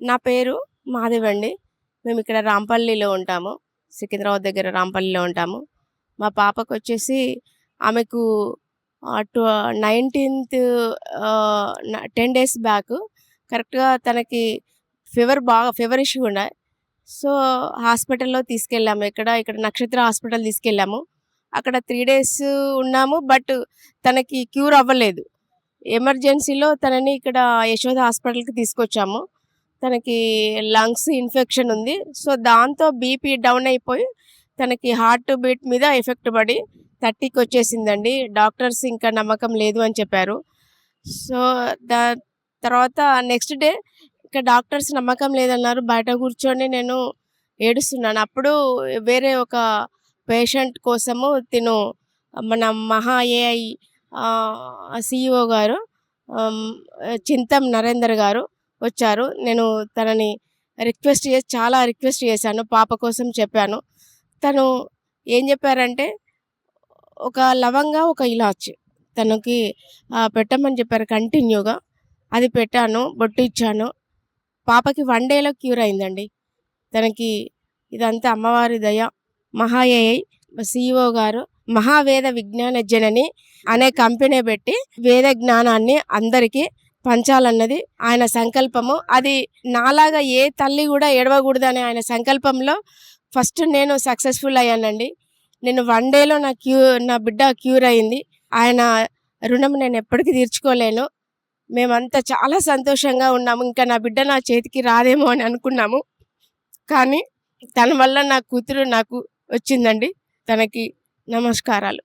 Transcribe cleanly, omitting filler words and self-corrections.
నా పేరు మాధవండి. మేమిక్కడ రాంపల్లిలో ఉంటాము. సికింద్రాబాద్ దగ్గర రాంపల్లిలో ఉంటాము. మా పాపకొచ్చేసి ఆమెకు 19th 10 డేస్ బ్యాక్ కరెక్ట్‌గా తనకి ఫీవర్ ఇష్యూ ఉండే. సో, హాస్పిటల్‌లో తీసుకెళ్ళాము. ఇక్కడ నక్షత్ర హాస్పిటల్ తీసుకెళ్ళాము. అక్కడ 3 డేస్ ఉన్నాము. బట్ తనకి క్యూర్ అవ్వలేదు. ఎమర్జెన్సీలో తనని ఇక్కడ యశోద హాస్పిటల్‌కి తీసుకొచ్చాము. తనకి లంగ్స్ ఇన్ఫెక్షన్ ఉంది. సో, దాంతో బీపీ డౌన్ అయిపోయి తనకి హార్ట్ బీట్ మీద ఎఫెక్ట్ పడి 30కి వచ్చేసిందండి. డాక్టర్స్ ఇంకా నమ్మకం లేదు అని చెప్పారు. సో, దా తర్వాత నెక్స్ట్ డే ఇక డాక్టర్స్ నమ్మకం లేదన్నారు. బయట కూర్చొని నేను ఏడుస్తున్నాను. అప్పుడు వేరే ఒక పేషెంట్ కోసము మన మహా ఏఐ సీఈఓ గారు చింతం నరేందర్ గారు వచ్చారు. నేను తనని చాలా రిక్వెస్ట్ చేశాను. పాప కోసం చెప్పాను. తను ఏం చెప్పారంటే ఒక లవంగా, ఒక ఇలాచి తనకి పెట్టమని చెప్పారు కంటిన్యూగా. అది పెట్టాను, బొట్టిచ్చాను. పాపకి 1 డేలో క్యూర్ అయిందండి. తనకి ఇదంతా అమ్మవారి దయ. మహా ఏఐ సీఈఓ గారు మహావేద విజ్ఞాన జనని అనే కంపెనీ పెట్టి వేద జ్ఞానాన్ని అందరికీ పంచాలన్నది ఆయన సంకల్పము. అది నాలాగా ఏ తల్లి కూడా ఏడవకూడదనే ఆయన సంకల్పంలో ఫస్ట్ నేను సక్సెస్ఫుల్ అయ్యానండి. నేను 1 డేలో నా బిడ్డ క్యూర్ అయింది. ఆయన రుణం నేను ఎప్పటికీ తీర్చుకోలేను. మేమంతా చాలా సంతోషంగా ఉన్నాము. ఇంకా నా బిడ్డ నా చేతికి రాదేమో అని అనుకున్నాము. కానీ తన వల్ల నా కూతురు నాకు వచ్చిందండి. తనకి నమస్కారాలు.